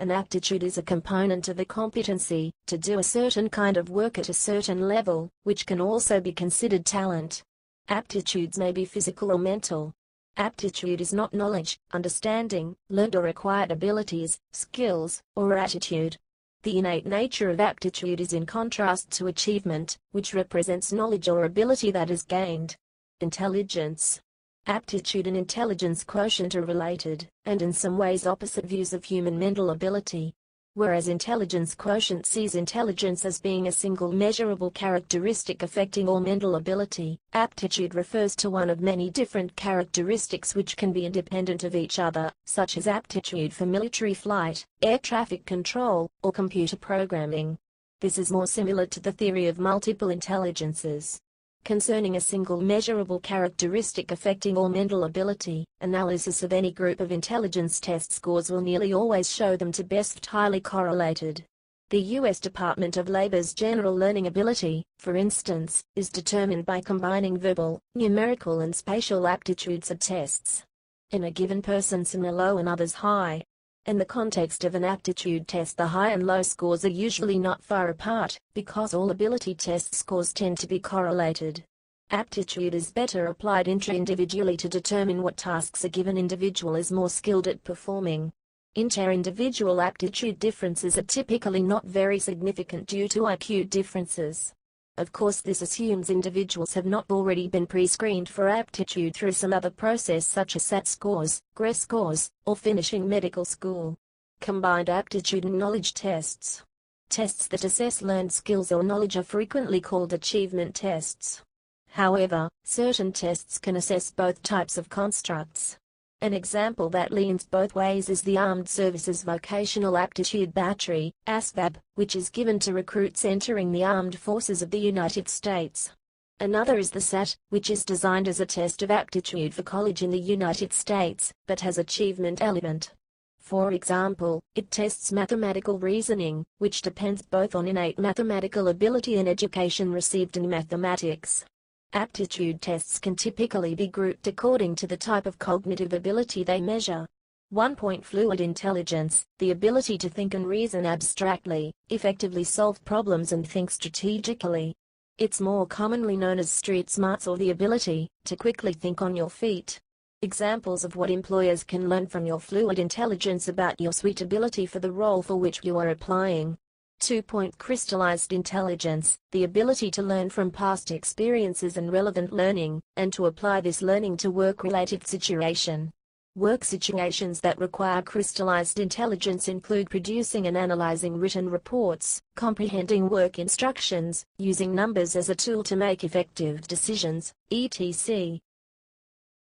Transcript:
An aptitude is a component of a competency to do a certain kind of work at a certain level, which can also be considered talent. Aptitudes may be physical or mental. Aptitude is not knowledge, understanding, learned or acquired abilities, skills, or attitude. The innate nature of aptitude is in contrast to achievement, which represents knowledge or ability that is gained. Intelligence. Aptitude and intelligence quotient are related, and in some ways opposite views of human mental ability. Whereas intelligence quotient sees intelligence as being a single measurable characteristic affecting all mental ability, aptitude refers to one of many different characteristics which can be independent of each other, such as aptitude for military flight, air traffic control, or computer programming. This is more similar to the theory of multiple intelligences. Concerning a single measurable characteristic affecting all mental ability, analysis of any group of intelligence test scores will nearly always show them to best highly correlated. The U.S. Department of Labor's general learning ability, for instance, is determined by combining verbal, numerical and spatial aptitudes of tests. In a given person some are low and others high. In the context of an aptitude test, the high and low scores are usually not far apart, because all ability test scores tend to be correlated. Aptitude is better applied intra-individually to determine what tasks a given individual is more skilled at performing. Inter-individual aptitude differences are typically not very significant due to IQ differences. Of course, this assumes individuals have not already been pre-screened for aptitude through some other process such as SAT scores, GRE scores, or finishing medical school. Combined aptitude and knowledge tests. Tests that assess learned skills or knowledge are frequently called achievement tests. However, certain tests can assess both types of constructs. An example that leans both ways is the Armed Services Vocational Aptitude Battery, ASVAB, which is given to recruits entering the armed forces of the United States. Another is the SAT, which is designed as a test of aptitude for college in the United States, but has achievement element. For example, it tests mathematical reasoning, which depends both on innate mathematical ability and education received in mathematics. Aptitude tests can typically be grouped according to the type of cognitive ability they measure. 1. Fluid intelligence, the ability to think and reason abstractly, effectively solve problems and think strategically. It's more commonly known as street smarts or the ability to quickly think on your feet. Examples of what employers can learn from your fluid intelligence about your suitability for the role for which you are applying. 2. Crystallized intelligence, the ability to learn from past experiences and relevant learning, and to apply this learning to work-related situation. Work situations that require crystallized intelligence include producing and analyzing written reports, comprehending work instructions, using numbers as a tool to make effective decisions, etc.